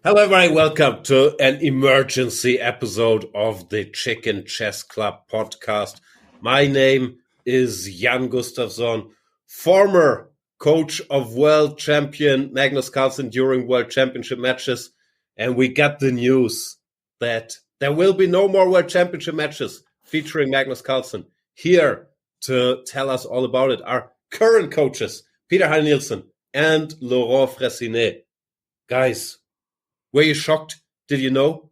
Hello, everybody. Welcome to an emergency episode of the Chicken Chess Club podcast. My name is Jan Gustafsson, former coach of world champion Magnus Carlsen during world championship matches. And we got the news that there will be no more world championship matches featuring Magnus Carlsen. Here to tell us all about it are current coaches, Heine Nielsen and Laurent Fressinet. Guys, were you shocked? Did you know?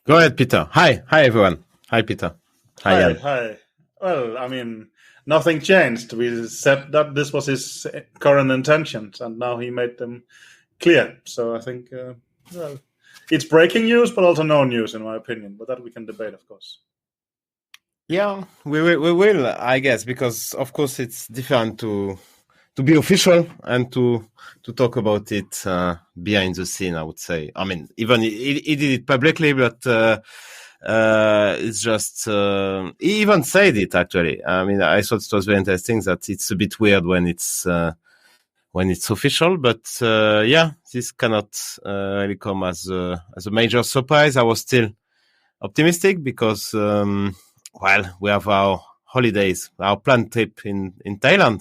Go ahead, Peter. Hi everyone. Hi, Peter. Hi. Well, I mean, nothing changed. We said that this was his current intentions, and now he made them clear. So I think, it's breaking news, but also no news, in my opinion. But that we can debate, of course. Yeah, we will, I guess, because of course it's different to be official and to talk about it behind the scene, I would say. I mean, even he did it publicly, but it's just he even said it actually. I mean, I thought it was very interesting that it's a bit weird when it's official, but this cannot really come as a major surprise. I was still optimistic because we have our holidays, our planned trip in Thailand.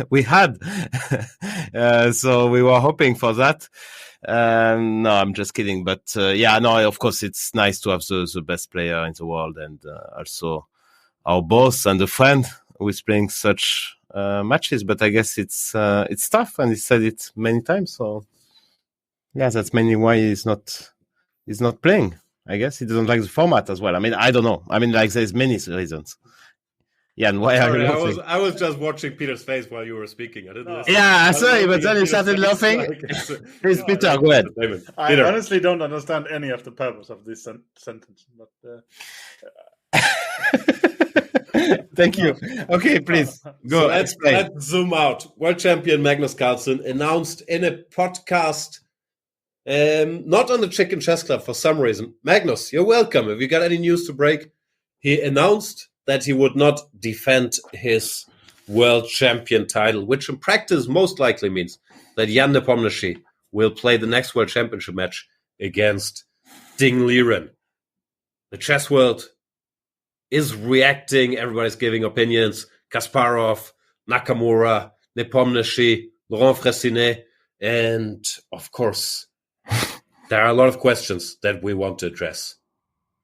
We had so we were hoping for that. No, I'm just kidding, but of course it's nice to have the best player in the world, and also our boss and a friend who is playing such matches. But I guess it's tough, and he said it many times, so yeah, that's mainly why he's not playing. I guess he doesn't like the format as well. I mean, I don't know. I mean, like, there's many reasons. Yeah, and why are you laughing? I was just watching Peter's face while you were speaking. I didn't listen. Yeah, sorry, but then you started laughing. Please, Peter, go ahead. I honestly don't understand any of the purpose of this sentence. But thank you. Okay, please go. So let's zoom out. World champion Magnus Carlsen announced in a podcast, not on the Chicken Chess Club for some reason. Magnus, you're welcome. Have you got any news to break? He announced that he would not defend his world champion title, which in practice most likely means that Jan Nepomniachtchi will play the next world championship match against Ding Liren. The chess world is reacting. Everybody's giving opinions. Kasparov, Nakamura, Nepomniachtchi, Laurent Fressinet, and of course, there are a lot of questions that we want to address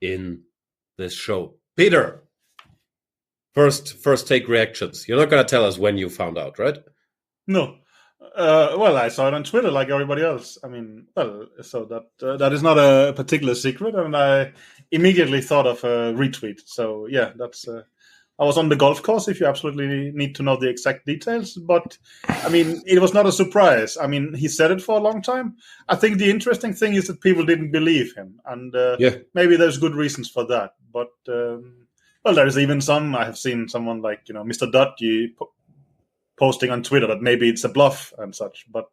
in this show. Peter, First take reactions. You're not going to tell us when you found out, right? No. Well, I saw it on Twitter like everybody else. I mean, so that is not a particular secret, and I immediately thought of a retweet. So yeah, that's. I was on the golf course, if you absolutely need to know the exact details. But I mean, it was not a surprise. I mean, he said it for a long time. I think the interesting thing is that people didn't believe him, and maybe there's good reasons for that. But well, there's even some. I have seen someone like, Mr. Dutty posting on Twitter that maybe it's a bluff and such. But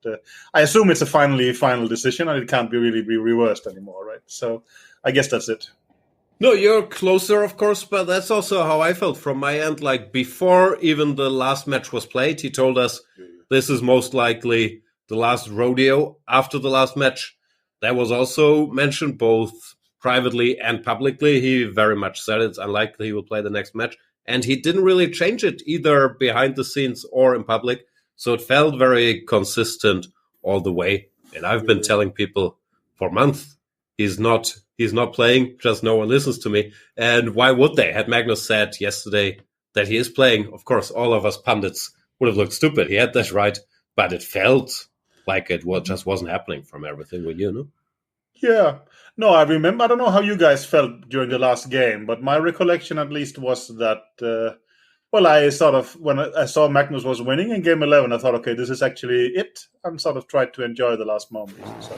I assume it's a final decision, and it can't really be reversed anymore, right? So I guess that's it. No, you're closer, of course, but that's also how I felt from my end. Like, before even the last match was played, he told us this is most likely the last rodeo. After the last match, that was also mentioned both privately and publicly. He very much said it's unlikely he will play the next match. And he didn't really change it either behind the scenes or in public. So it felt very consistent all the way. And I've been telling people for months, he's not playing, just no one listens to me. And why would they? Had Magnus said yesterday that he is playing, of course, all of us pundits would have looked stupid. He had that right, but it felt like it just wasn't happening from everything we knew, no? Yeah. No, I remember. I don't know how you guys felt during the last game, but my recollection at least was that, I sort of, when I saw Magnus was winning in game 11, I thought, okay, this is actually it, and sort of tried to enjoy the last moments.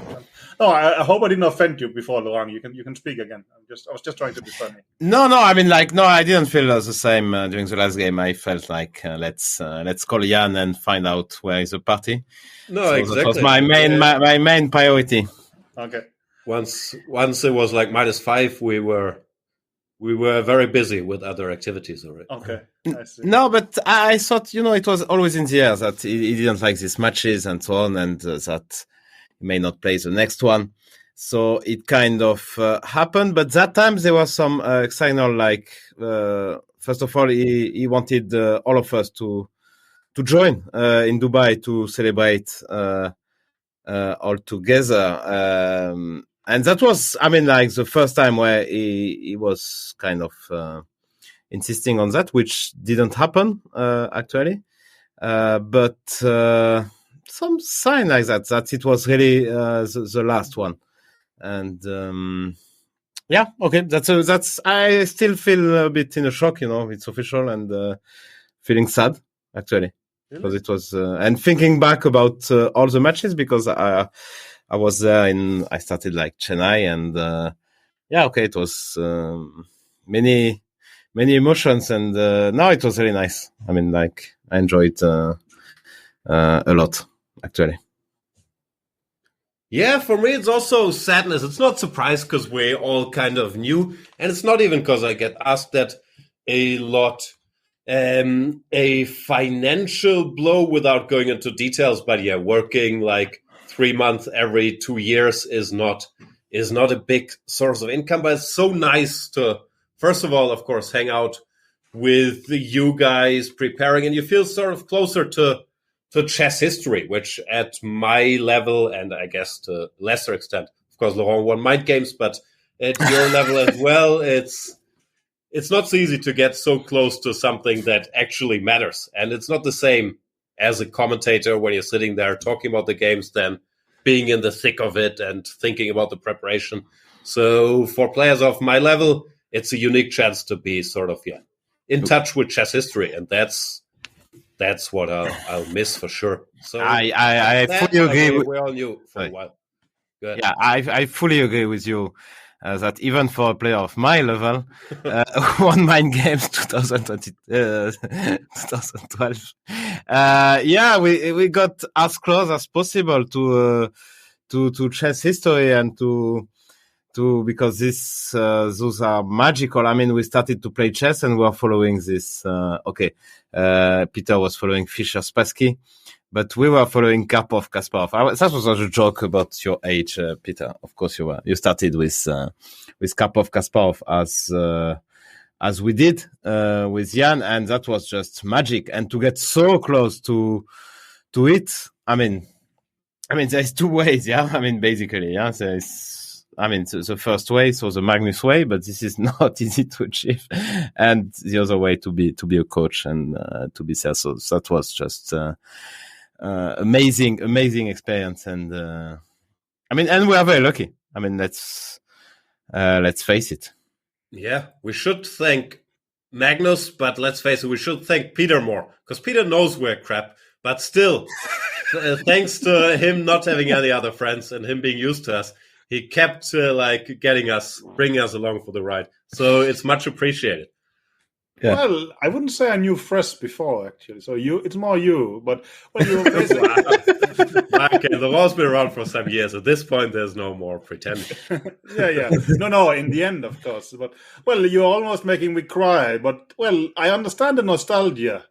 So, I hope I didn't offend you before, Laurent. You can speak again. I was just trying to be funny. No, I mean, I didn't feel the same during the last game. I felt like let's call Jan and find out where is the party. No, so exactly. That was my main priority. Okay. Once it was like -5, we were very busy with other activities already. Okay, I see. No, but I thought, it was always in the air that he didn't like these matches and so on, and that may not play the next one. So it kind of happened. But that time there was some signal like, first of all, he wanted all of us to join in Dubai to celebrate all together. And that was, I mean, like the first time where he was kind of insisting on that, which didn't happen actually. But some sign like that it was really the last one. And yeah, okay, that's I still feel a bit in a shock, you know, it's official, and feeling sad actually, because it was and thinking back about all the matches, because I was there I started like Chennai, and yeah, okay, it was many emotions, and no, it was really nice. I mean, like I enjoyed a lot actually. Yeah, for me, it's also sadness. It's not surprise because we all kind of knew. And it's not even because I get asked that a lot. A financial blow without going into details. But yeah, working like 3 months every 2 years is not a big source of income. But it's so nice to, first of all, of course, hang out with you guys preparing. And you feel sort of closer to chess history, which at my level, and I guess to lesser extent, of course, Laurent won Mind Games, but at your level as well, it's not so easy to get so close to something that actually matters. And it's not the same as a commentator when you're sitting there talking about the games than being in the thick of it and thinking about the preparation. So for players of my level, it's a unique chance to be sort of, in touch with chess history. And that's what I'll miss for sure. So I fully agree. We all knew for a while. Good. Yeah, I fully agree with you that even for a player of my level, one Mind Games 2012. Yeah, we got as close as possible to chess history and to because those are magical. I mean, we started to play chess and we were following this. Peter was following Fischer-Spassky, but we were following Karpov-Kasparov. That was a joke about your age, Peter. Of course, you started with Karpov-Kasparov as we did with Jan, and that was just magic. And to get so close to it, I mean, there's two ways, yeah. I mean, basically, yeah. The first way, so the Magnus way, but this is not easy to achieve. And the other way to be a coach and to be there. So that was just amazing experience. And and we are very lucky. I mean, let's face it. Yeah, we should thank Magnus, but let's face it, we should thank Peter more, because Peter knows we're crap. But still, thanks to him not having any other friends and him being used to us, he kept bringing us along for the ride. So it's much appreciated. Yeah. Well, I wouldn't say I knew Fress before, actually. So it's more you. But when you were basically... Okay, Laurent's been around for some years. At this point, there's no more pretending. Yeah. No, in the end, of course. But, well, you're almost making me cry. But, well, I understand the nostalgia.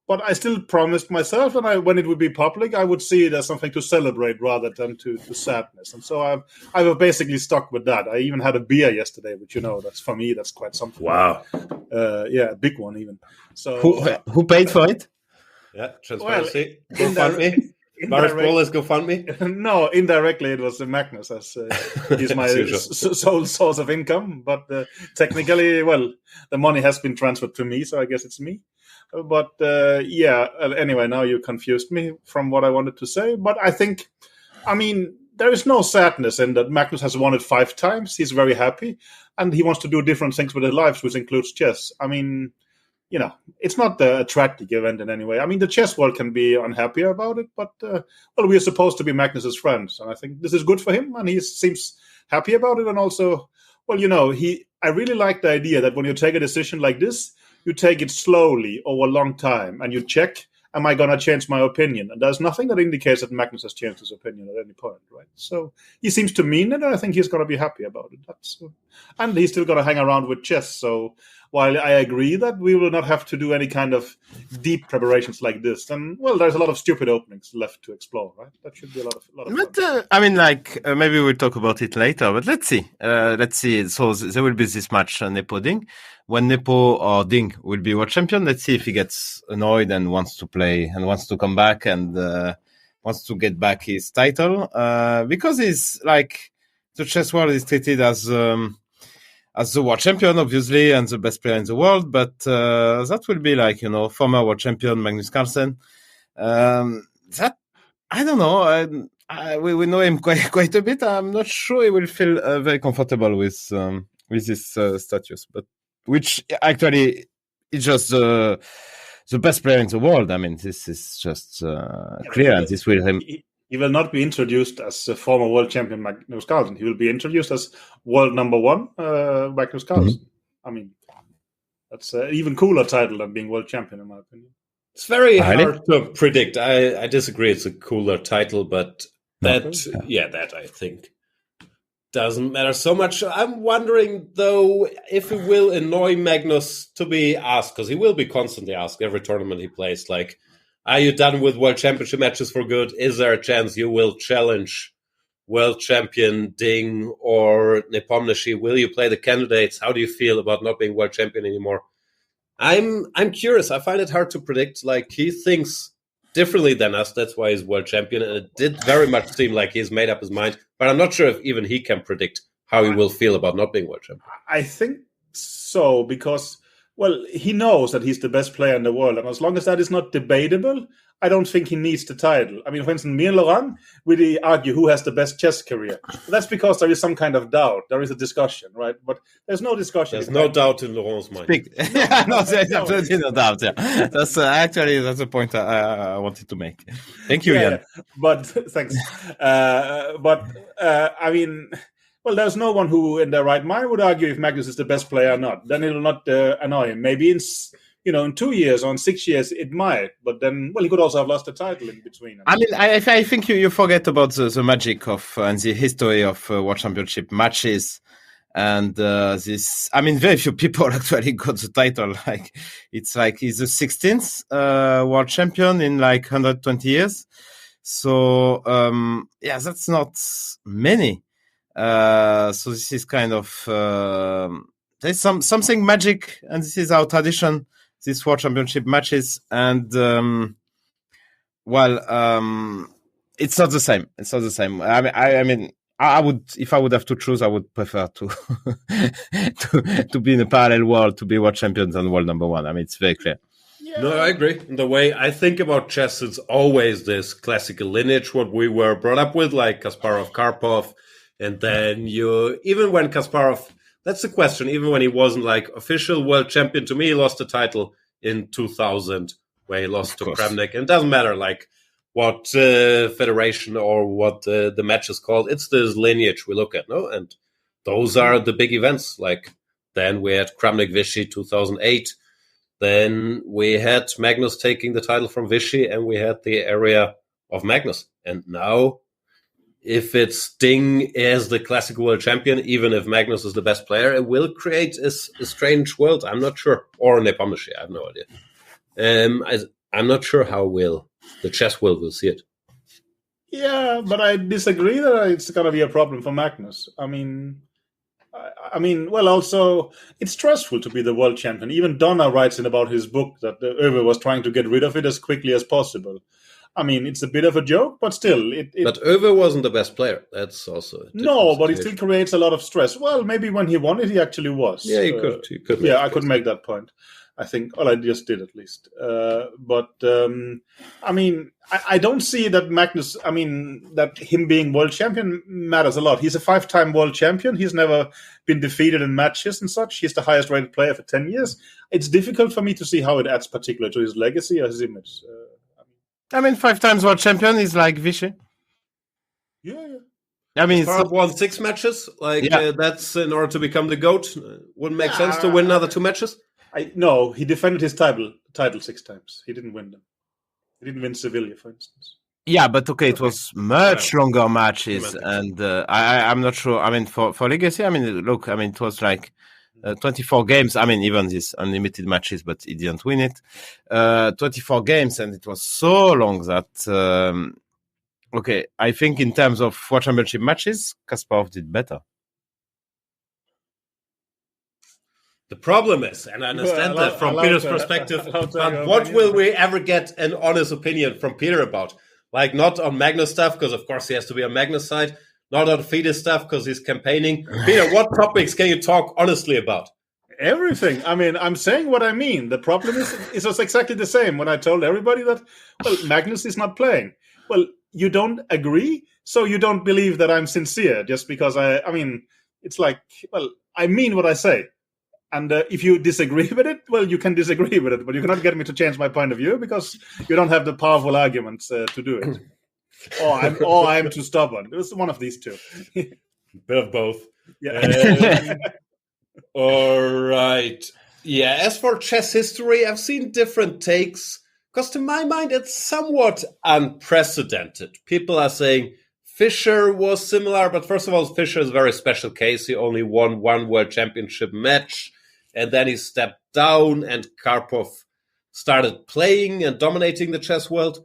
But I still promised myself, and when it would be public, I would see it as something to celebrate rather than to sadness. And so I've basically stuck with that. I even had a beer yesterday, which, that's for me, that's quite something. Wow. A big one even. So who paid for it? Yeah, transparency. GoFundMe. Maris Brawler's GoFundMe. No, indirectly it was Magnus, as he's my sole source of income. But technically, well, the money has been transferred to me, so I guess it's me. But anyway, now you confused me from what I wanted to say. But I think, there is no sadness in that. Magnus has won it 5 times. He's very happy. And he wants to do different things with his life, which includes chess. It's not a tragic event in any way. The chess world can be unhappy about it. But, we are supposed to be Magnus's friends. And I think this is good for him. And he seems happy about it. And also, I really like the idea that when you take a decision like this, you take it slowly over a long time and you check, am I going to change my opinion? And there's nothing that indicates that Magnus has changed his opinion at any point, right? So he seems to mean it, and I think he's going to be happy about it. And he's still going to hang around with chess. So while I agree that we will not have to do any kind of deep preparations like this, then there's a lot of stupid openings left to explore, right? That should be a lot of fun. But maybe we'll talk about it later. But let's see. So there will be this match, Nepo Ding. When Nepo or Ding will be world champion, let's see if he gets annoyed and wants to play and wants to come back and wants to get back his title. Because he's like the chess world is treated as the world champion, obviously, and the best player in the world. But that will be like, former world champion Magnus Carlsen. That, I don't know. We know him quite a bit. I'm not sure he will feel very comfortable with this status. But which actually is just the best player in the world. I mean, this is just clear. And this will... He will not be introduced as a former world champion Magnus Carlsen. He will be introduced as world number one Magnus Carlsen. Mm-hmm. I mean, that's an even cooler title than being world champion, in my opinion. It's very hard to predict. I disagree. It's a cooler title, but that I think doesn't matter so much. I'm wondering, though, if it will annoy Magnus to be asked, because he will be constantly asked every tournament he plays, like, are you done with World Championship matches for good? Is there a chance you will challenge World Champion Ding or Nepomniachtchi? Will you play the candidates? How do you feel about not being World Champion anymore? I'm curious. I find it hard to predict. Like, he thinks differently than us. That's why he's World Champion. And it did very much seem like he's made up his mind. But I'm not sure if even he can predict how he will feel about not being World Champion. I think so, because... he knows that he's the best player in the world, and as long as that is not debatable, I don't think he needs the title. I mean, for instance, me and Laurent, we argue who has the best chess career. That's because there is some kind of doubt. There is a discussion, right? But there's no discussion. There's no doubt in Laurent's mind. No, there's absolutely no doubt. Yeah, that's a point I wanted to make. Thank you, Jan. But thanks. I mean. Well, there's no one who, in their right mind, would argue if Magnus is the best player or not. Then it will not annoy him. Maybe in 2 years or in 6 years, it might. But then, he could also have lost the title in between. I mean, I think you forget about the magic of and the history of World Championship matches. And this, I mean, very few people actually got the title. Like, it's like he's the 16th world champion in like 120 years. So, that's not many. So this is kind of there's something magic, and this is our tradition. These World Championship matches, and it's not the same. It's not the same. I mean, I would, if I would have to choose, I would prefer to to be in a parallel world, to be world champion than world number one. I mean, it's very clear. Yeah. No, I agree. The way I think about chess, it's always this classical lineage, what we were brought up with, like Kasparov, Karpov. And then even when Kasparov, that's the question, even when he wasn't like official world champion, to me, he lost the title in 2000, where he lost to Kramnik. And it doesn't matter like what federation or what the match is called. It's this lineage we look at, no? And those are the big events. Like then we had Kramnik Vichy 2008. Then we had Magnus taking the title from Vichy, and we had the area of Magnus. And now, if it's Ding as the classical world champion, even if Magnus is the best player, it will create a strange world. I'm not sure. Or Nepomniachtchi, I have no idea. I'm not sure how the chess world will see it. Yeah, but I disagree that it's going to be a problem for Magnus. I mean, also, it's stressful to be the world champion. Even Donna writes in about his book that Oewe was trying to get rid of it as quickly as possible. I mean, it's a bit of a joke, but still. But Oewe wasn't the best player. That's also no, but it still creates a lot of stress. Well, maybe when he won it, he actually was. Yeah, he could. I could make that point. I think, I just did at least. I mean, I don't see that Magnus, that him being world champion matters a lot. He's a 5-time world champion. He's never been defeated in matches and such. He's the highest rated player for 10 years. It's difficult for me to see how it adds particularly to his legacy or his image. 5 times world champion is like Vichy. Yeah. I mean, Kasparov won 6 matches. That's in order to become the GOAT. Wouldn't make sense to win another 2 matches. No, he defended his title 6 times. He didn't win them. He didn't win Sevilla, for instance. Yeah, but it was much longer matches, and I'm not sure. I mean, for legacy, look, it was like 24 games. I mean, even these unlimited matches, but he didn't win it. 24 games, and it was so long that, okay, I think in terms of World Championship matches, Kasparov did better. The problem is, and I understand that from Peter's perspective, but what will we ever get an honest opinion from Peter about? Like, not on Magnus stuff, because of course he has to be on Magnus' side, not on FIDE stuff, because he's campaigning. Peter, what topics can you talk honestly about? Everything. I mean, I'm saying what I mean. The problem is just exactly the same when I told everybody that, well, Magnus is not playing. Well, you don't agree, so you don't believe that I'm sincere just because I mean, it's like, well, I mean what I say. And if you disagree with it, well, you can disagree with it, but you cannot get me to change my point of view because you don't have the powerful arguments to do it. Or I'm too stubborn. It was one of these two. Bit of both. Yeah. All right. Yeah, as for chess history, I've seen different takes because to my mind, it's somewhat unprecedented. People are saying Fischer was similar, but first of all, Fischer is a very special case. He only won one World Championship match, and then he stepped down, and Karpov started playing and dominating the chess world.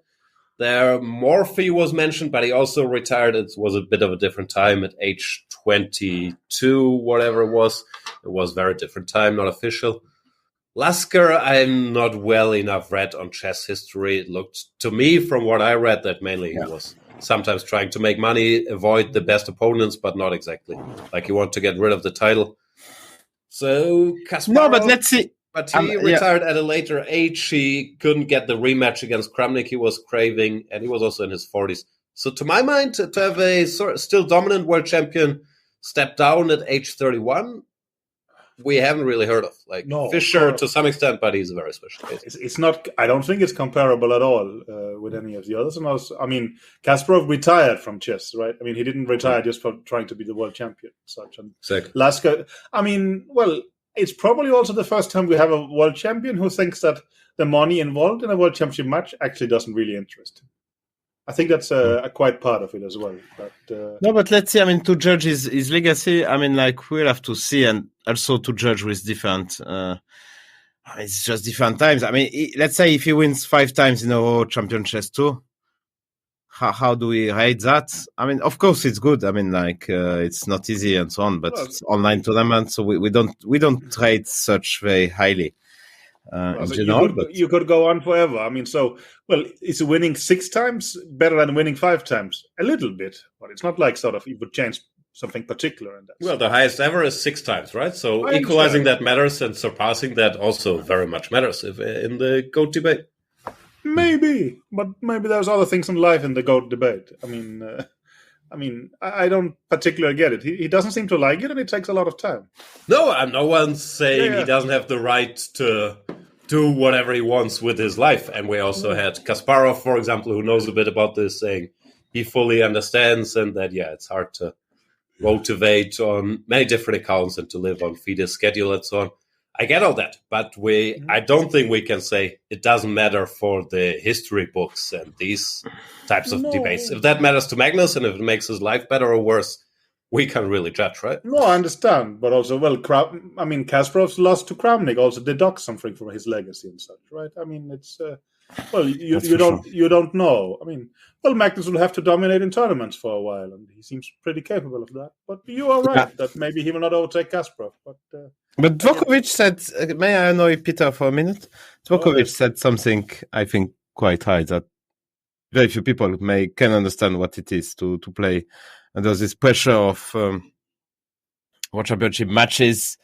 There, Morphy was mentioned, but he also retired. It was a bit of a different time at age 22, whatever it was. It was a very different time, not official. Lasker, I'm not well enough read on chess history. It looked to me, from what I read, that mainly he was sometimes trying to make money, avoid the best opponents, but not exactly. Like he wanted to get rid of the title. So Kasparov, No, but let's see. But he retired at a later age. He couldn't get the rematch against Kramnik he was craving, and he was also in his 40s. So to my mind, to have a still dominant world champion step down at age 31, we haven't really heard of. Like Fischer to some extent, but he's a very special case. It's not. I don't think it's comparable at all with any of the others. And also, I mean, Kasparov retired from chess, right? I mean, he didn't retire just for trying to be the world champion. Such and exactly. Lasker. I mean, well, it's probably also the first time we have a world champion who thinks that the money involved in a world championship match actually doesn't really interest him. I think that's a quite part of it as well. But, no, but let's see. I mean, to judge his legacy, I mean, like, we'll have to see, and also to judge with different. It's just different times. I mean, let's say if he wins 5 times in a row champion chess tour, how do we rate that? I mean, of course it's good. I mean, like, it's not easy and so on, but it's online tournament, so we don't rate such very highly. In general, you could go on forever. I mean, so, well, is winning 6 times better than winning 5 times? A little bit, but it's not like sort of it would change something particular in that. Well, the highest ever is 6 times, right? So equalizing that matters, and surpassing that also very much matters in the GOAT debate. Maybe, but maybe there's other things in life in the GOAT debate. I mean, I don't particularly get it. He doesn't seem to like it, and it takes a lot of time. No, no one's saying he doesn't have the right to do whatever he wants with his life. And we also had Kasparov, for example, who knows a bit about this, saying he fully understands and that, it's hard to motivate on many different accounts and to live on FIDE's schedule and so on. I get all that, but I don't think we can say it doesn't matter for the history books and these types of debates. If that matters to Magnus and if it makes his life better or worse, we can't really judge, right? No, I understand, but also, well, Kasparov's loss to Kramnik also deducts something from his legacy and such, right? I mean, it's well, you don't know. I mean, well, Magnus will have to dominate in tournaments for a while, and he seems pretty capable of that. But you are right that maybe he will not overtake Kasparov. But Djokovic said, may I annoy Peter for a minute? Djokovic said something, I think, quite high, that very few people can understand what it is to play. And there's this pressure of World Championship matches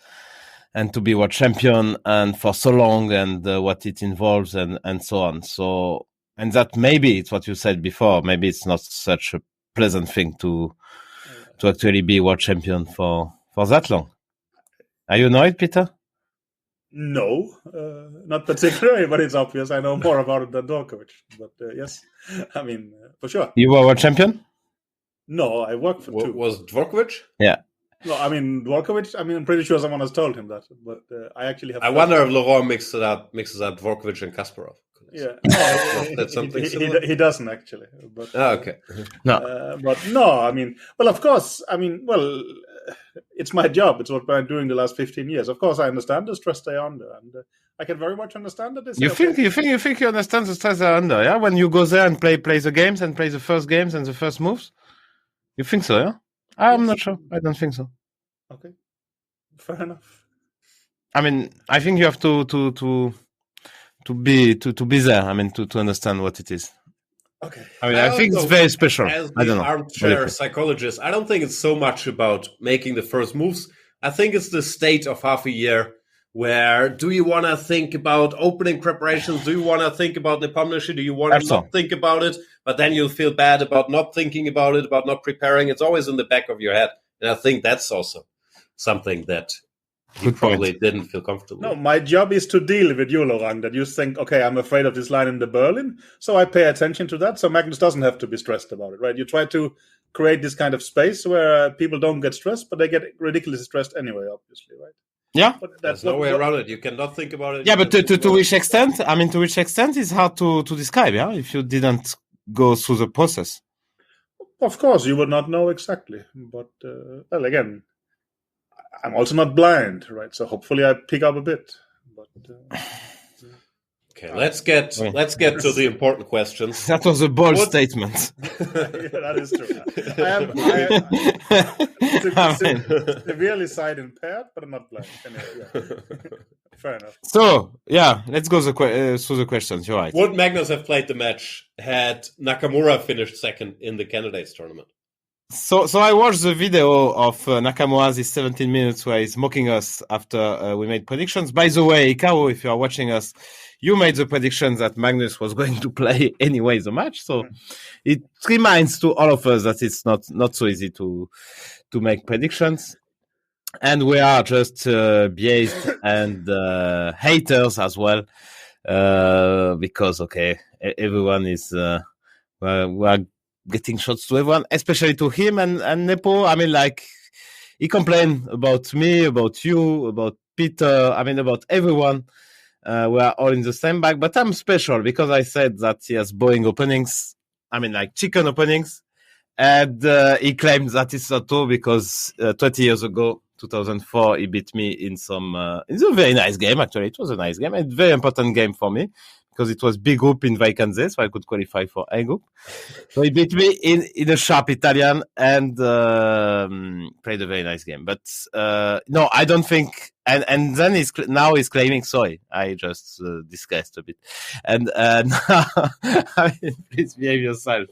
and to be world champion and for so long and what it involves and so on. So, and that maybe it's what you said before, maybe it's not such a pleasant thing to actually be world champion for that long. Are you annoyed, Peter? No, not particularly, but it's obvious. I know more about it than Djokovic. But yes, I mean, for sure. You were world champion? No, I worked for 2. Was Djokovic? Yeah. No, I mean, Djokovic, I'm pretty sure someone has told him that. But I actually have... I wonder if Laurent mixes up Djokovic and Kasparov. Yeah. That's something he doesn't, actually. But, okay. No. But no, I mean, well, of course, I mean, well, it's my job. It's what I'm doing the last 15 years. Of course, I understand the stress they are under, and I can very much understand that. You think you understand the stress they're under? Yeah, when you go there and play the games and play the first games and the first moves, you think so? Yeah, I'm not sure. I don't think so. Okay, fair enough. I mean, I think you have to be there. I mean, to understand what it is. Okay. I mean, I think it's very special. As I don't know. armchair psychologist, I don't think it's so much about making the first moves. I think it's the state of half a year where do you want to think about opening preparations? Do you want to think about Nepomniachtchi? Do you want to not think about it? But then you'll feel bad about not thinking about it, about not preparing. It's always in the back of your head. And I think that's also something that you probably didn't feel comfortable with. No, my job is to deal with you, Laurent, that you think, okay, I'm afraid of this line in the Berlin, so I pay attention to that, so Magnus doesn't have to be stressed about it, right? You try to create this kind of space where people don't get stressed, but they get ridiculously stressed anyway, obviously, right? Yeah. But there's no way around it. You cannot think about it. Yeah, but to which extent? I mean, to which extent is hard to describe, yeah? If you didn't go through the process. Of course, you would not know exactly, but, well, again, I'm also not blind, right? So hopefully I pick up a bit. But okay, let's get to the important questions. That was a bold statement. Yeah, that is true. I'm severely sight impaired, but I'm not blind. Anyway, yeah. Fair enough. So yeah, let's go through the questions. You're right. Would Magnus have played the match had Nakamura finished second in the candidates tournament? So I watched the video of Nakamura's 17 minutes where he's mocking us after we made predictions. By the way, Ikaru, if you are watching us, you made the predictions that Magnus was going to play anyway the match. So it reminds to all of us that it's not so easy to make predictions. And we are just biased and haters as well. Because, okay, everyone is... we are getting shots to everyone, especially to him and Nepo. I mean, like, he complained about me, about you, about Peter, I mean, about everyone. We are all in the same bag, but I'm special because I said that he has boring openings. I mean, like chicken openings. And he claims that it's not true because 20 years ago, 2004, he beat me in it's a very nice game, actually. It was a nice game, a very important game for me. Because it was B group in Vaikanze, so I could qualify for A group. So he beat me in a sharp Italian and played a very nice game. But no, I don't think. And then he's claiming, sorry, I just discussed a bit. And now, I mean, please behave yourself.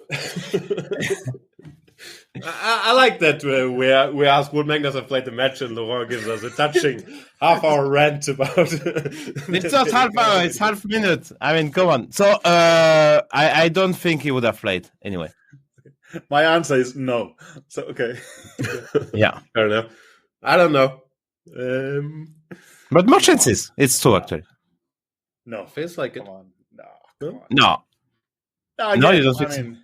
I like that we ask would Magnus have played the match and Laurent gives us a touching half-hour rant about It's not half hour, it's half minute. I mean, come on. So I don't think he would have played anyway. My answer is no. So, okay. Yeah. Fair enough. I don't know. But more chances. It's true, actually. No. Feels like it. Come on. No. No. Again, No, you don't think so.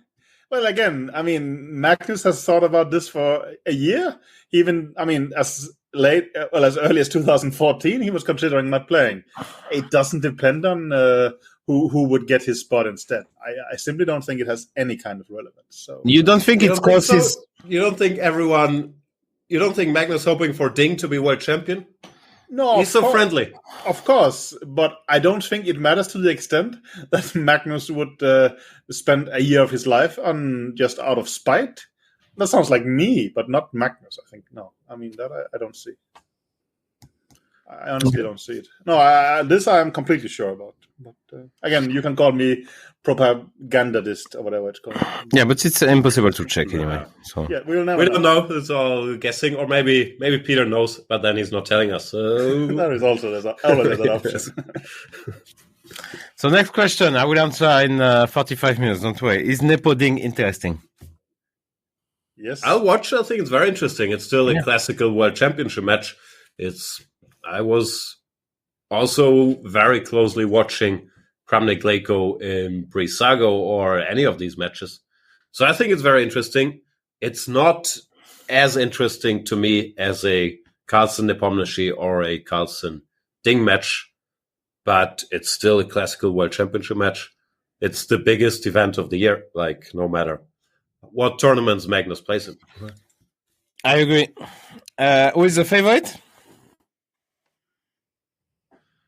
Well, again, I mean, Magnus has thought about this for a year. Even, I mean, as early as 2014, he was considering not playing. It doesn't depend on who would get his spot instead. I simply don't think it has any kind of relevance. So you don't think it's because he's... You don't think Magnus hoping for Ding to be world champion? No, he's so friendly. Of course, but I don't think it matters to the extent that Magnus would spend a year of his life on just out of spite. That sounds like me, but not Magnus, I think. No, I mean, that I don't see. I honestly don't see it. No, this I am completely sure about. But again, you can call me propagandist or whatever it's called. Yeah, but it's impossible to check anyway. So yeah, we don't know. It's all guessing, or maybe Peter knows, but then he's not telling us. So there is also always an option. So next question, I will answer in 45 minutes. Don't worry. Is Nepo Ding interesting? Yes, I'll watch. I think it's very interesting. It's still a classical world championship match. I was also very closely watching Kramnik Leko in Brisago or any of these matches. So I think it's very interesting. It's not as interesting to me as a Carlsen Nepomniachtchi or a Carlsen Ding match, but it's still a classical world championship match. It's the biggest event of the year, like no matter what tournaments Magnus plays in. I agree. Who is the favorite?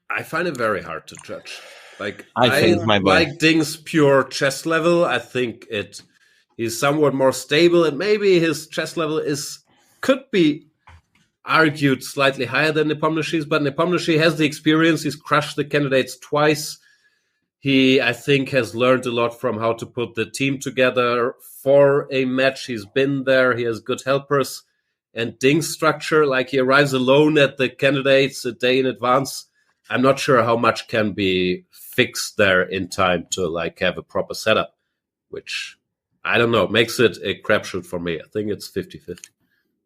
I find it very hard to judge. Like I think it's my boy. like Ding's pure chess level. I think he's somewhat more stable, and maybe his chess level could be argued slightly higher than Nepomniachtchi's, but Nepomniachtchi has the experience. He's crushed the candidates twice. He, I think, has learned a lot from how to put the team together for a match. He's been there. He has good helpers. And Ding's structure, like he arrives alone at the candidates a day in advance. I'm not sure how much can be fixed there in time to like have a proper setup, which I don't know, makes it a crapshoot for me. I think it's 50-50.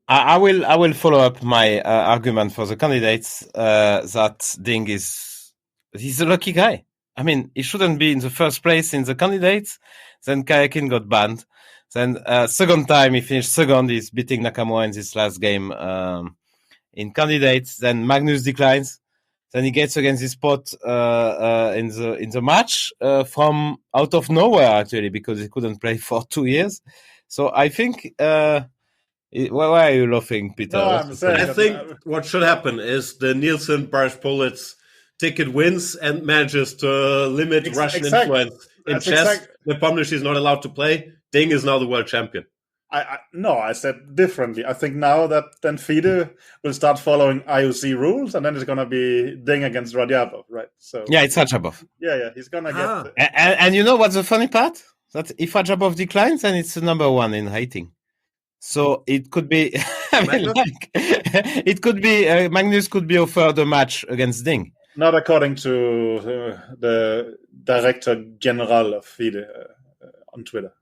I will follow up my argument for the candidates that Ding he's a lucky guy. I mean, he shouldn't be in the first place in the candidates. Then Kayakin got banned. Then second time he finished second. He's beating Nakamura in this last game in candidates. Then Magnus declines. Then he gets against his spot in the match from out of nowhere actually, because he couldn't play for 2 years. So I think. Why are you laughing, Peter? No, I'm saying I think what should happen is the Nielsen Barış Politz ticket wins and manages to limit Russian influence in chess. Nepomniachtchi is not allowed to play. Ding is now the world champion. No, I said differently. I think now that then FIDE will start following IOC rules, and then it's going to be Ding against Radyabov, right? So yeah, it's Radjabov. Yeah, he's going to get... And you know what's the funny part? That if Radjabov declines, then it's the number one in rating. So it could be, it could be, Magnus could be offered a match against Ding. Not according to the Director General of FIDE on Twitter.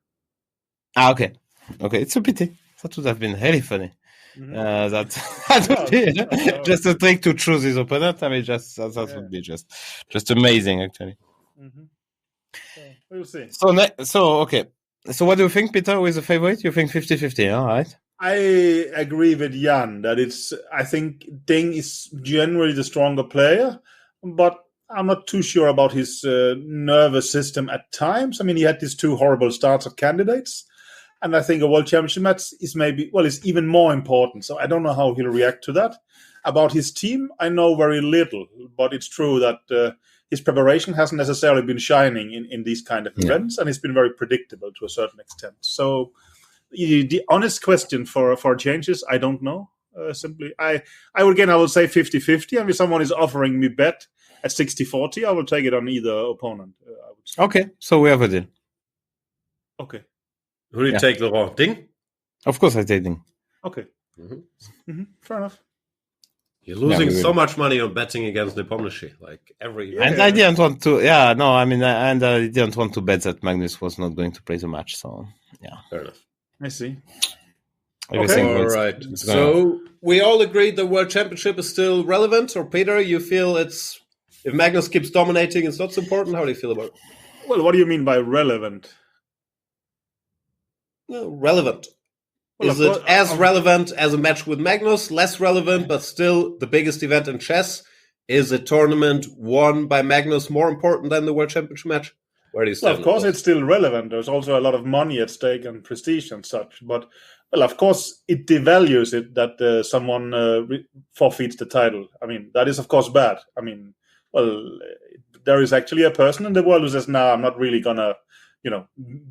Okay. It's a pity. That would have been really funny. Mm-hmm. That would be just a trick to choose his opponent. I mean, that would be just amazing, actually. Mm-hmm. So we'll see. So okay. So what do you think, Peter? Who is the favorite? You think 50-50, all right? I agree with Jan that I think Ding is generally the stronger player, but I'm not too sure about his nervous system at times. I mean, he had these 2 horrible starts of candidates, and I think a world championship match is even more important. So I don't know how he'll react to that. About his team, I know very little, but it's true that his preparation hasn't necessarily been shining in these kind of events, and it's been very predictable to a certain extent. So the honest question for changes, I don't know. Simply, I would say 50-50, and if someone is offering me bet at 60-40, I will take it on either opponent. I would say. Okay, so we have a deal. Okay. Who do you take, Laurent? Ding? Of course I take Ding. Okay. Fair enough. You're losing so much money on betting against Nepomniachtchi, like every year. And I didn't want to. Yeah, no, I mean, I didn't want to bet that Magnus was not going to play the match. So, yeah, fair enough. I see. Okay, all right. So we all agreed the World Championship is still relevant. Or Peter, you feel if Magnus keeps dominating, it's not so important. How do you feel about it? Well, what do you mean by relevant? Well, relevant. Is it as relevant as a match with Magnus? Less relevant, but still the biggest event in chess? Is a tournament won by Magnus more important than the World Championship match? Where do you stand? Well, of course, it's still relevant. There's also a lot of money at stake and prestige and such. But, well, of course, it devalues it that someone forfeits the title. I mean, that is, of course, bad. I mean, well, there is actually a person in the world who says, "No, I'm not really going to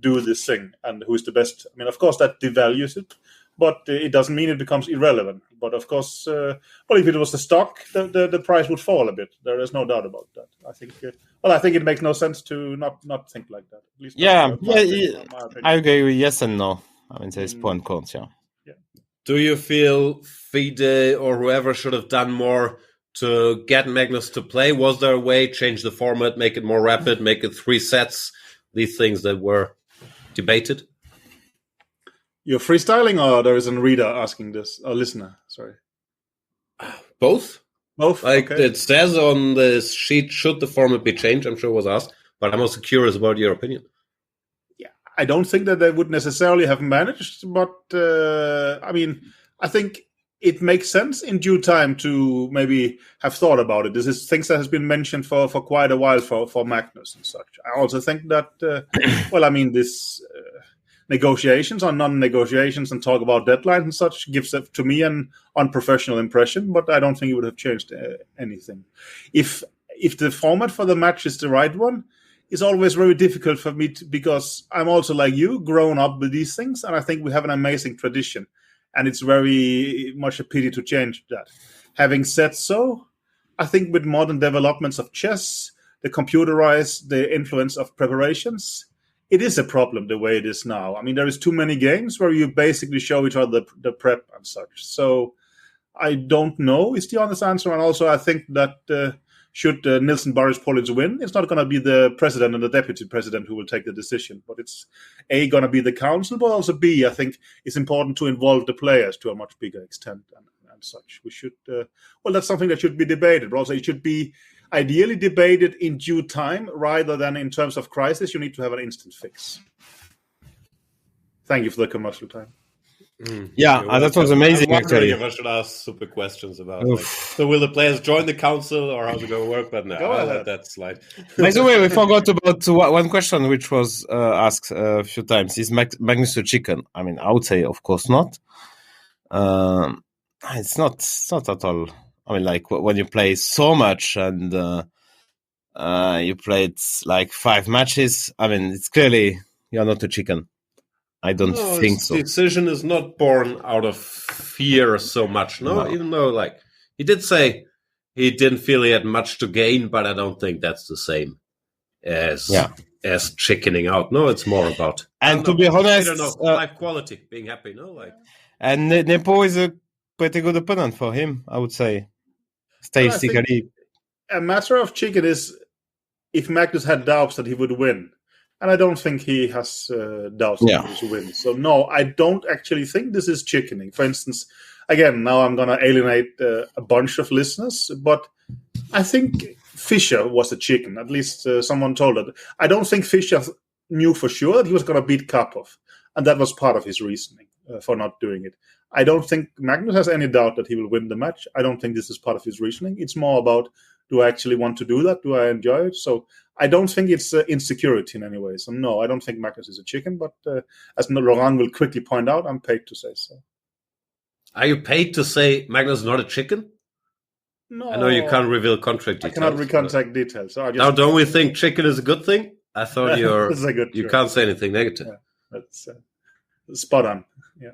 do this thing, and who's the best." I mean, of course, that devalues it, but it doesn't mean it becomes irrelevant. But of course, if it was the stock, the price would fall a bit. There is no doubt about that. I think. I think it makes no sense to not think like that. At least I agree with yes and no. I mean, there's pro and cons. Yeah. Do you feel FIDE or whoever should have done more to get Magnus to play? Was there a way change the format, make it more rapid, make it 3 sets? These things that were debated. You're freestyling, or there is a reader asking this, a listener? Sorry. Both. Like okay. It says on the sheet, should the format be changed? I'm sure it was asked, but I'm also curious about your opinion. Yeah, I don't think that they would necessarily have managed, but I mean, I think it makes sense in due time to maybe have thought about it. This is things that has been mentioned for quite a while for Magnus and such. I also think that, negotiations or non-negotiations and talk about deadlines and such gives, to me, an unprofessional impression, but I don't think it would have changed anything. If the format for the match is the right one, it's always very difficult for me because I'm also like you, grown up with these things, and I think we have an amazing tradition, and it's very much a pity to change that. Having said so, I think with modern developments of chess, the computerized, the influence of preparations, it is a problem the way it is now. I mean, there is too many games where you basically show each other the prep and such. So I don't know is the honest answer. And also I think that should Nielsen Boris Polic win, it's not going to be the president and the deputy president who will take the decision. But it's A, going to be the council, but also B, I think it's important to involve the players to a much bigger extent and such. We should, that's something that should be debated. But also it should be ideally debated in due time rather than in terms of crisis. You need to have an instant fix. Thank you for the commercial time. Yeah, that was amazing. I'm actually, if I should ask super questions about so will the players join the council or how's it going to work? But no, I'll let that slide. By the way, we forgot about one question which was asked a few times. Is Magnus a chicken? I mean, I would say, of course not. It's not at all. I mean, like when you play so much and you played like 5 matches, I mean, it's clearly you're not a chicken. I don't think so. The decision is not born out of fear so much, no? Even though, like, he did say he didn't feel he had much to gain, but I don't think that's the same as chickening out. No, it's more about... And to be honest... I don't know, life quality, being happy, no? Like, and Nepo is a pretty good opponent for him, I would say. Statistically. A matter of chicken is if Magnus had doubts that he would win. And I don't think he has doubts that he will win. So no, I don't actually think this is chickening. For instance, again, now I'm going to alienate a bunch of listeners, but I think Fischer was a chicken. At least someone told it. I don't think Fischer knew for sure that he was going to beat Karpov. And that was part of his reasoning for not doing it. I don't think Magnus has any doubt that he will win the match. I don't think this is part of his reasoning. It's more about, do I actually want to do that? Do I enjoy it? So I don't think it's insecurity in any way. So no, I don't think Magnus is a chicken. But as Laurent will quickly point out, I'm paid to say so. Are you paid to say Magnus is not a chicken? No. I know you can't reveal contract details. I cannot reveal contract details. So now, don't we think chicken is a good thing? I thought you can't say anything negative. Yeah, that's spot on. Yeah.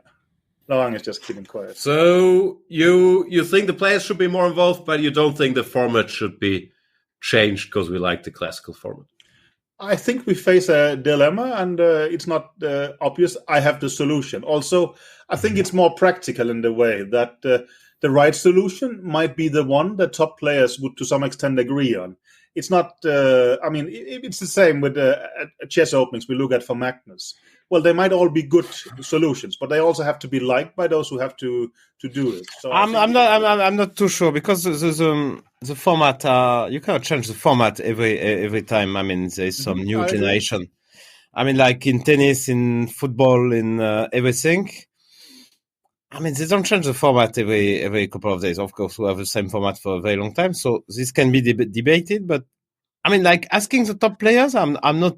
Laurent is just keeping quiet. So you think the players should be more involved, but you don't think the format should be changed because we like the classical format? I think we face a dilemma, and it's not obvious. I have the solution. Also, I think it's more practical in the way that the right solution might be the one that top players would to some extent agree on. It's not, it's the same with chess openings we look at for Magnus. Well, they might all be good solutions, but they also have to be liked by those who have to do it. So I'm not too sure because the format you cannot change the format every time. I mean, there's some new generation. I mean, like in tennis, in football, in everything. I mean, they don't change the format every couple of days. Of course, we have the same format for a very long time, so this can be debated. But I mean, like asking the top players, I'm not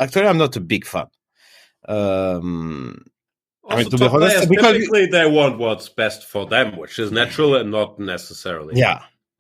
a big fan. I mean, to be honest, typically they want what's best for them, which is natural and not necessarily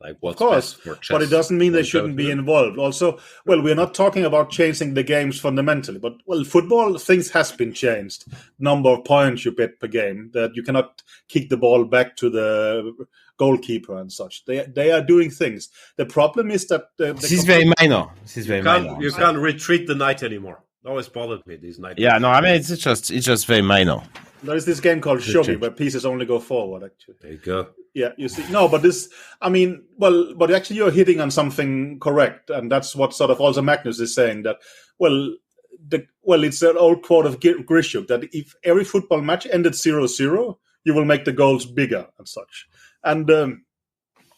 like what's best for chess. But it doesn't mean they shouldn't be involved. Also, we're not talking about changing the games fundamentally, but football things has been changed. Number of points you bet per game, that you cannot kick the ball back to the goalkeeper and such. They are doing things. The problem is that this is very minor. You can't retreat the knight anymore. Always bothered me, these night. Yeah, no, I mean, it's just very minor. There is this game called Shogi where pieces only go forward, actually. There you go. Yeah, you see. No, but this, I mean, but actually you're hitting on something correct. And that's what sort of also Magnus is saying that, it's an old quote of Grishuk that if every football match ended 0-0, you will make the goals bigger and such. And,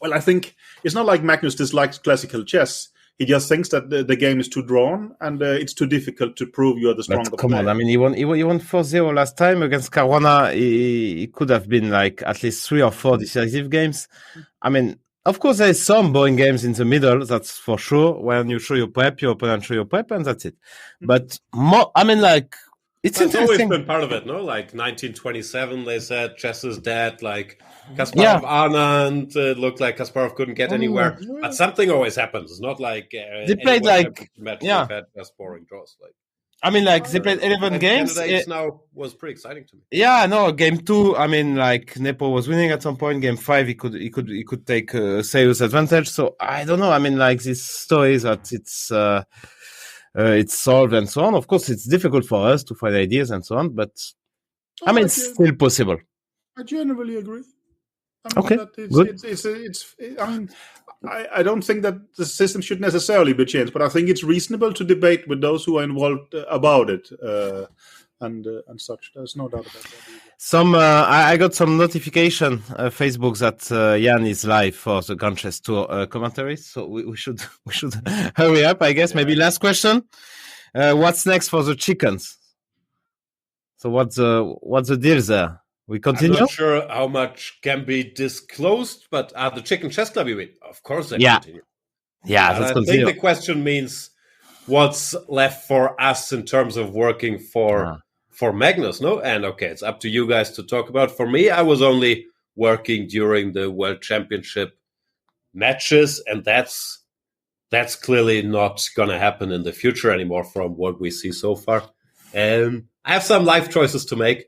I think it's not like Magnus dislikes classical chess. He just thinks that the game is too drawn and it's too difficult to prove you're the stronger player. Come on, I mean, he won 4-0 last time against Caruana. He could have been like at least 3 or 4 decisive games. I mean, of course, there's some boring games in the middle, that's for sure. When you show your prep, your opponent show your prep, and that's it. But more, I mean, like, It's That's always interesting. been part of it, no? Like 1927, they said chess is dead. Like Kasparov, Anand, looked like Kasparov couldn't get anywhere. But something always happens. It's not like They played World like Championship match yeah. they've had just boring draws. Like I mean, like they played 11 and games. candidates now was pretty exciting to me. Yeah, no, game 2. I mean, like Nepo was winning at some point. Game 5, he could take a serious advantage. So I don't know. I mean, like this story that it's solved and so on. Of course, it's difficult for us to find ideas and so on, but I mean, it's still possible. I generally agree. I mean, Okay, good. I mean, I don't think that the system should necessarily be changed, but I think it's reasonable to debate with those who are involved about it and such. There's no doubt about that. I got some notification Facebook that Jan is live for the Grand Chess Tour commentaries, so we should hurry up. I guess maybe last question. What's next for the chickens? So what's the deal there? We continue? I'm not sure how much can be disclosed, but are the Chicken Chess Club, you mean? Of course they continue. Yeah, let's continue. I think the question means what's left for us in terms of working for Magnus, no? And okay, it's up to you guys to talk about. For me, I was only working during the World Championship matches, and that's clearly not going to happen in the future anymore from what we see so far. I have some life choices to make.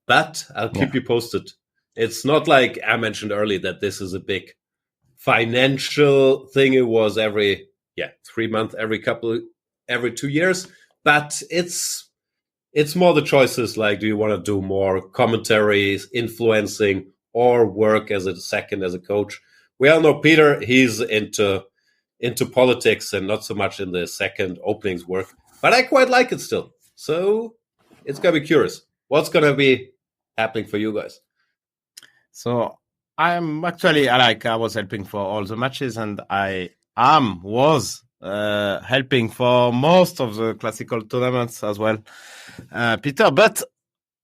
But I'll keep you posted. It's not like I mentioned earlier that this is a big financial thing. It was every 3 months, every 2 years. But it's more the choices like, do you want to do more commentaries, influencing, or work as a coach? We all know Peter, he's into politics and not so much in the second openings work. But I quite like it still. So it's going to be curious. What's going to be happening for you guys? So I'm actually, I was helping for all the matches, and I was helping for most of the classical tournaments as well, Peter. But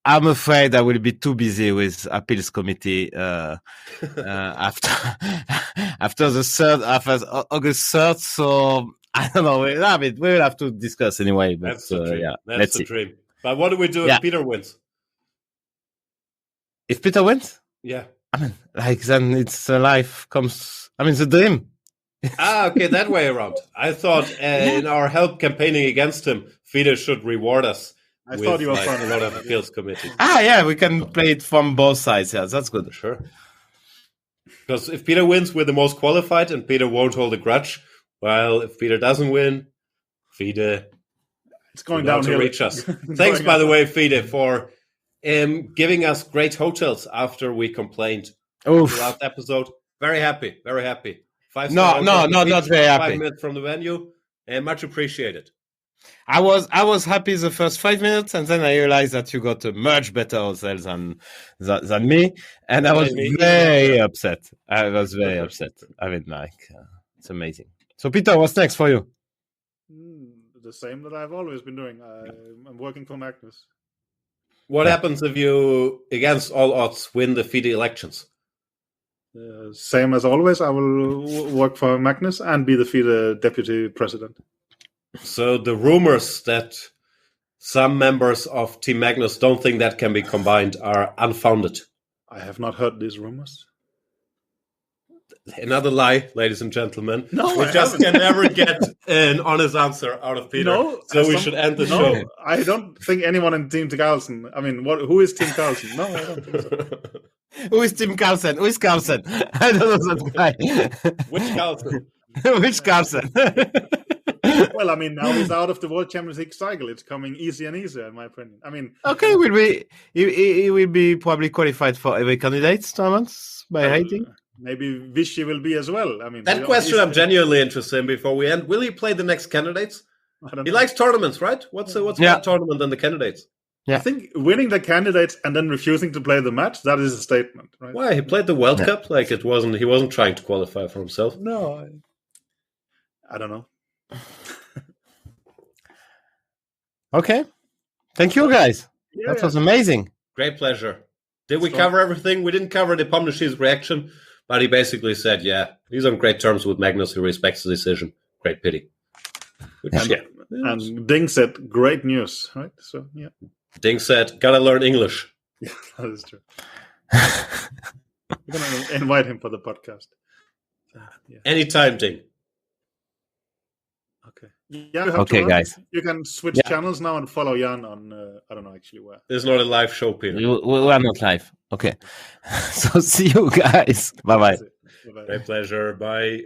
I'm afraid I will be too busy with appeals committee after August 3rd. So I don't know. We will have to discuss anyway. But, that's the dream. That's the dream. But what do we do if Peter wins? If Peter wins? Yeah. I mean, like, then it's life comes. I mean, the dream. Okay, that way around. I thought in our help campaigning against him, Peter should reward us. I thought you were a lot of appeals committees. Yeah, we can play it from both sides. Yeah, that's good. Sure. Because if Peter wins, we're the most qualified, and Peter won't hold a grudge. While if Peter doesn't win, Peter, it's going down to reach us. Thanks, by the way, Peter, for giving us great hotels after we complained in the last episode. Very happy, very happy. 5-star not very happy. 5 minutes from the venue, and much appreciated. I was happy the first 5 minutes, and then I realized that you got a much better hotels than me, and I was very upset. I was very upset. I mean, like, it's amazing. So, Peter, what's next for you? The same that I've always been doing. I'm working for Magnus. What happens if you, against all odds, win the FIDE elections? Same as always. I will work for Magnus and be the FIDE deputy president. So the rumors that some members of Team Magnus don't think that can be combined are unfounded. I have not heard these rumors. Another lie, ladies and gentlemen. No, we just can never get an honest answer out of Peter. No, so we should end the show. I don't think anyone in Team Carlsen. I mean, who is Team Carlsen? No, I don't think so. Who is Team Carlsen? Who is Carlsen? I don't know that guy. Which Carlsen? Which Carlsen? Well, I mean, now he's out of the World Champions League cycle. It's coming easier and easier, in my opinion. I mean, okay, he will be probably qualified for every candidates tournaments by hiding. Maybe Vichy will be as well. I mean, that question I'm genuinely interested in. Before we end, will he play the next candidates? He likes tournaments, right? What's more tournament than the candidates? Yeah. I think winning the candidates and then refusing to play the match, that is a statement, right? Why? He played the World Cup. Like he wasn't trying to qualify for himself. No, I don't know. Okay. Thank you, guys. That was amazing. Great pleasure. Did we cover everything? We didn't cover the Pomnishi's reaction, but he basically said, yeah, he's on great terms with Magnus. He respects the decision. Great pity. And Ding said, "Great news!" Right? So yeah, Ding said, "Gotta learn English." yeah, that is true. We're gonna invite him for the podcast. Yeah. Anytime, Ding. Okay. Yeah. You have Okay, to run. guys. You can switch channels now and follow Jan on. I don't know actually where. This is not a live show, Peter. We are not live. Okay. So see you guys. Bye bye. My pleasure. Bye.